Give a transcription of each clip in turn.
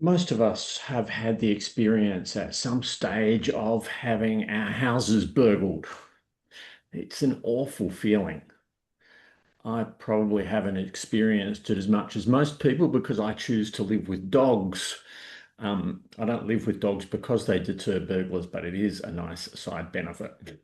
Most of us have had the experience at some stage of having our houses burgled. It's an awful feeling. I probably haven't experienced it as much as most people because I choose to live with dogs. I don't live with dogs because they deter burglars, but it is a nice side benefit.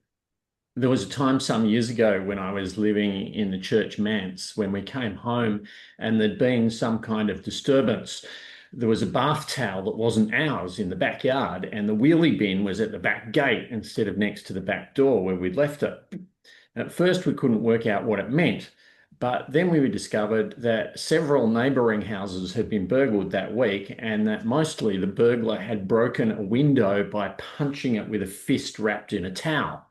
There was a time some years ago when I was living in the church manse when we came home and there'd been some kind of disturbance. There was a bath towel that wasn't ours in the backyard, and the wheelie bin was at the back gate instead of next to the back door where we'd left it. At first, we couldn't work out what it meant, but then we discovered that several neighbouring houses had been burgled that week, and that mostly the burglar had broken a window by punching it with a fist wrapped in a towel.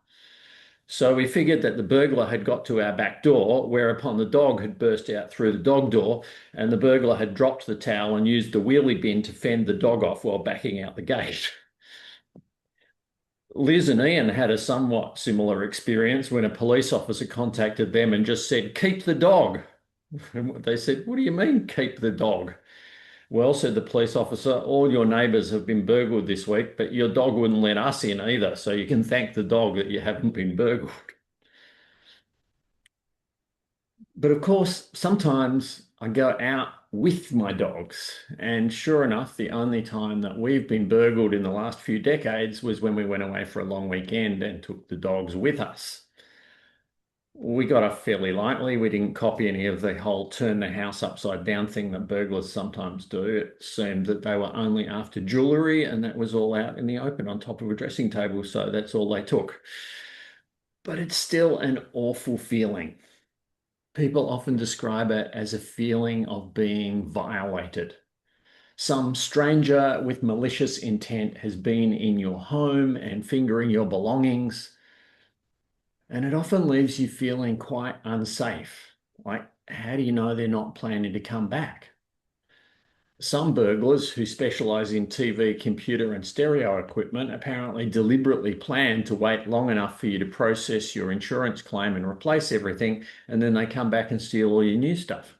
So we figured that the burglar had got to our back door, whereupon the dog had burst out through the dog door, and the burglar had dropped the towel and used the wheelie bin to fend the dog off while backing out the gate. Liz and Ian had a somewhat similar experience when a police officer contacted them and just said, "Keep the dog." And they said, "What do you mean, keep the dog?" "Well," said the police officer, "all your neighbours have been burgled this week, but your dog wouldn't let us in either, so you can thank the dog that you haven't been burgled." But of course, sometimes I go out with my dogs. And sure enough, the only time that we've been burgled in the last few decades was when we went away for a long weekend and took the dogs with us. We got off fairly lightly. We didn't copy any of the whole turn the house upside down thing that burglars sometimes do. It seemed that they were only after jewelry, and that was all out in the open on top of a dressing table. So that's all they took. But it's still an awful feeling. People often describe it as a feeling of being violated. Some stranger with malicious intent has been in your home and fingering your belongings, and it often leaves you feeling quite unsafe. Like, how do you know they're not planning to come back? Some burglars who specialize in TV, computer, and stereo equipment apparently deliberately plan to wait long enough for you to process your insurance claim and replace everything, and then they come back and steal all your new stuff.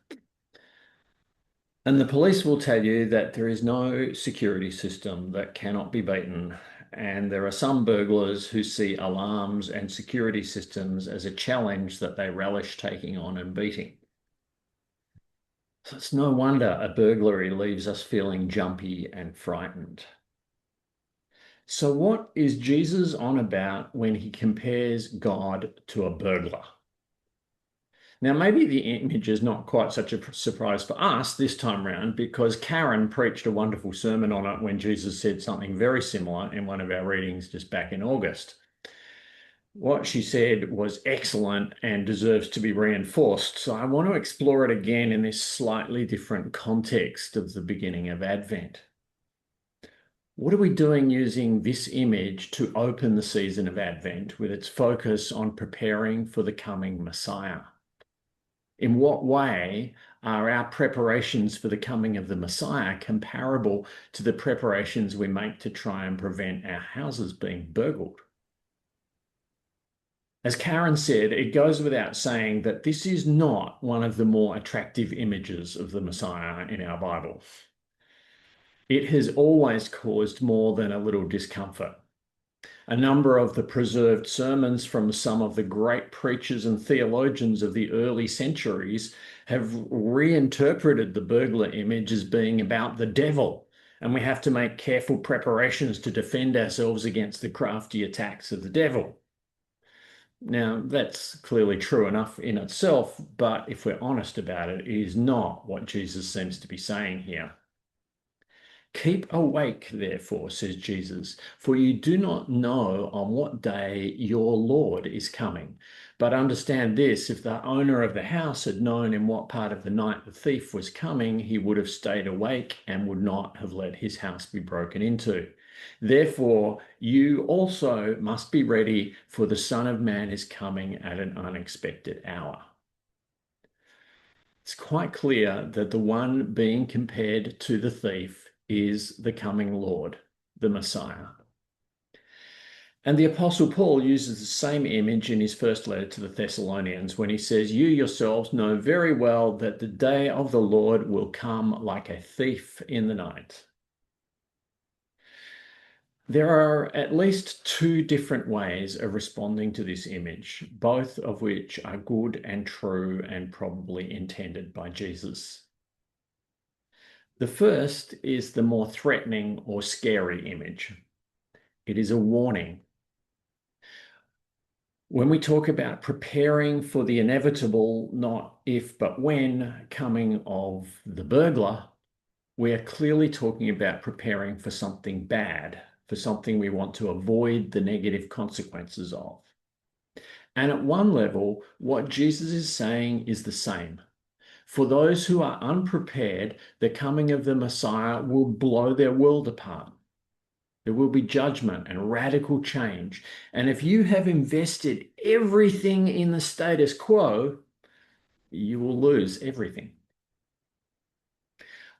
And the police will tell you that there is no security system that cannot be beaten. And there are some burglars who see alarms and security systems as a challenge that they relish taking on and beating. So it's no wonder a burglary leaves us feeling jumpy and frightened. So, what is Jesus on about when he compares God to a burglar? Now, maybe the image is not quite such a surprise for us this time round because Karen preached a wonderful sermon on it when Jesus said something very similar in one of our readings just back in August. What she said was excellent and deserves to be reinforced. So I want to explore it again in this slightly different context of the beginning of Advent. What are we doing using this image to open the season of Advent with its focus on preparing for the coming Messiah? In what way are our preparations for the coming of the Messiah comparable to the preparations we make to try and prevent our houses being burgled? As Karen said, it goes without saying that this is not one of the more attractive images of the Messiah in our Bible. It has always caused more than a little discomfort. A number of the preserved sermons from some of the great preachers and theologians of the early centuries have reinterpreted the burglar image as being about the devil, and we have to make careful preparations to defend ourselves against the crafty attacks of the devil. Now, that's clearly true enough in itself, but if we're honest about it, it is not what Jesus seems to be saying here. "Keep awake, therefore," says Jesus, "for you do not know on what day your Lord is coming. But understand this, if the owner of the house had known in what part of the night the thief was coming, he would have stayed awake and would not have let his house be broken into. Therefore, you also must be ready, for the Son of Man is coming at an unexpected hour." It's quite clear that the one being compared to the thief is the coming Lord, the Messiah. And the Apostle Paul uses the same image in his first letter to the Thessalonians when he says, "You yourselves know very well that the day of the Lord will come like a thief in the night." There are at least two different ways of responding to this image, both of which are good and true and probably intended by Jesus. The first is the more threatening or scary image. It is a warning. When we talk about preparing for the inevitable, not if but when, coming of the burglar, we are clearly talking about preparing for something bad, for something we want to avoid the negative consequences of. And at one level, what Jesus is saying is the same. For those who are unprepared, the coming of the Messiah will blow their world apart. There will be judgment and radical change. And if you have invested everything in the status quo, you will lose everything.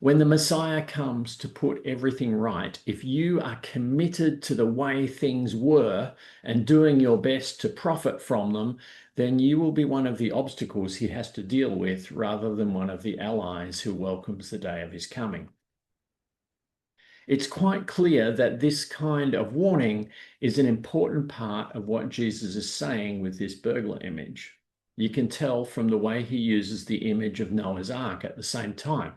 When the Messiah comes to put everything right, if you are committed to the way things were and doing your best to profit from them, then you will be one of the obstacles he has to deal with rather than one of the allies who welcomes the day of his coming. It's quite clear that this kind of warning is an important part of what Jesus is saying with this burglar image. You can tell from the way he uses the image of Noah's Ark at the same time.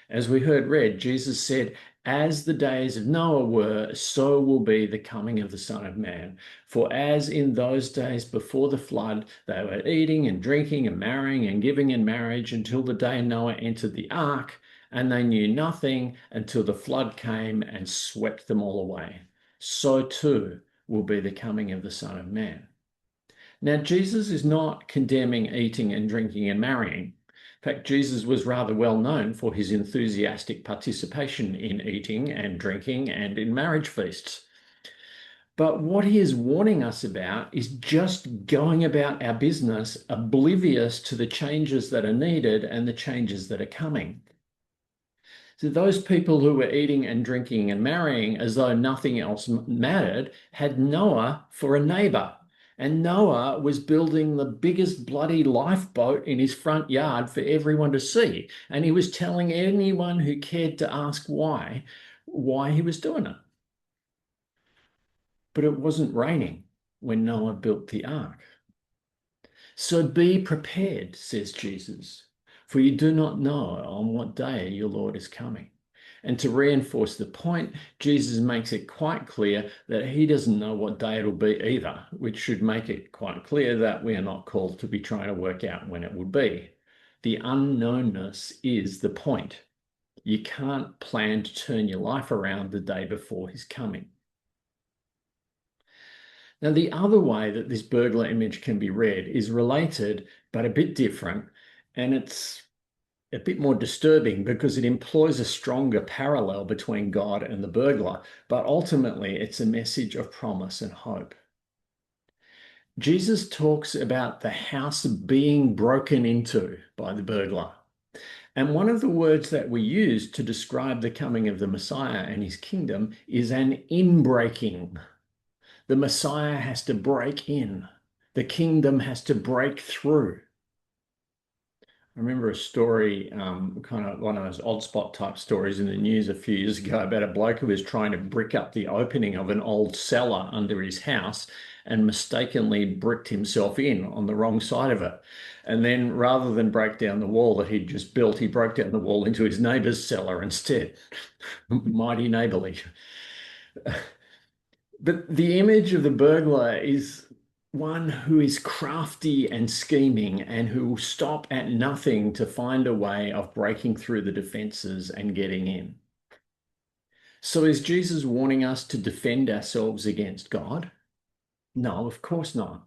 As we heard read, Jesus said, "As the days of Noah were, so will be the coming of the Son of Man. For as in those days before the flood, they were eating and drinking and marrying and giving in marriage until the day Noah entered the ark, and they knew nothing until the flood came and swept them all away. So too will be the coming of the Son of Man." Now, Jesus is not condemning eating and drinking and marrying. In fact, Jesus was rather well known for his enthusiastic participation in eating and drinking and in marriage feasts. But what he is warning us about is just going about our business oblivious to the changes that are needed and the changes that are coming. So those people who were eating and drinking and marrying as though nothing else mattered had Noah for a neighbor. And Noah was building the biggest bloody lifeboat in his front yard for everyone to see. And he was telling anyone who cared to ask why he was doing it. But it wasn't raining when Noah built the ark. So be prepared, says Jesus, for you do not know on what day your Lord is coming. And to reinforce the point, Jesus makes it quite clear that he doesn't know what day it'll be either, which should make it quite clear that we are not called to be trying to work out when it will be. The unknownness is the point. You can't plan to turn your life around the day before his coming. Now, the other way that this burglar image can be read is related, but a bit different, and it's a bit more disturbing because it employs a stronger parallel between God and the burglar, but ultimately it's a message of promise and hope. Jesus talks about the house being broken into by the burglar. And one of the words that we use to describe the coming of the Messiah and his kingdom is an inbreaking. The Messiah has to break in. The kingdom has to break through. I remember a story, kind of one of those odd spot type stories in the news a few years ago about a bloke who was trying to brick up the opening of an old cellar under his house and mistakenly bricked himself in on the wrong side of it. And then rather than break down the wall that he'd just built, he broke down the wall into his neighbour's cellar instead. Mighty neighbourly. But the image of the burglar is one who is crafty and scheming and who will stop at nothing to find a way of breaking through the defenses and getting in. So is Jesus warning us to defend ourselves against God? No, of course not.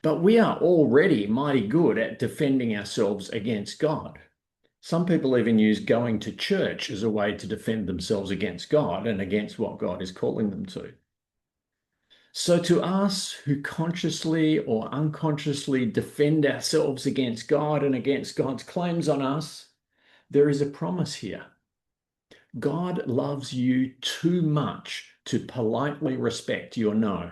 But we are already mighty good at defending ourselves against God. Some people even use going to church as a way to defend themselves against God and against what God is calling them to. So to us who consciously or unconsciously defend ourselves against God and against God's claims on us, there is a promise here. God loves you too much to politely respect your no.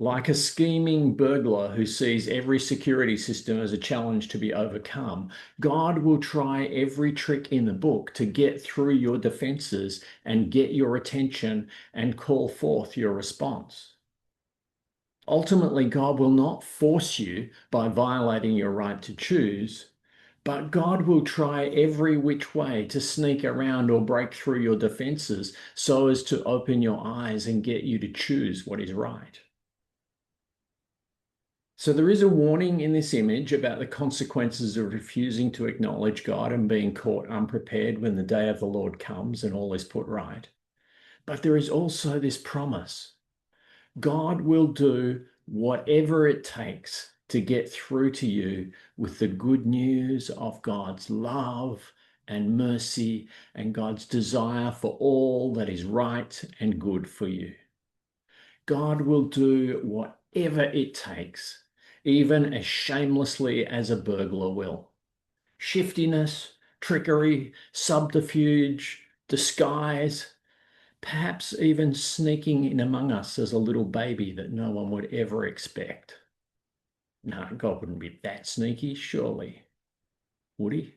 Like a scheming burglar who sees every security system as a challenge to be overcome, God will try every trick in the book to get through your defenses and get your attention and call forth your response. Ultimately, God will not force you by violating your right to choose, but God will try every which way to sneak around or break through your defenses so as to open your eyes and get you to choose what is right. So there is a warning in this image about the consequences of refusing to acknowledge God and being caught unprepared when the day of the Lord comes and all is put right. But there is also this promise. God will do whatever it takes to get through to you with the good news of God's love and mercy and God's desire for all that is right and good for you. God will do whatever it takes, even as shamelessly as a burglar will. Shiftiness, trickery, subterfuge, disguise, perhaps even sneaking in among us as a little baby that no one would ever expect. No, God wouldn't be that sneaky, surely. Would he?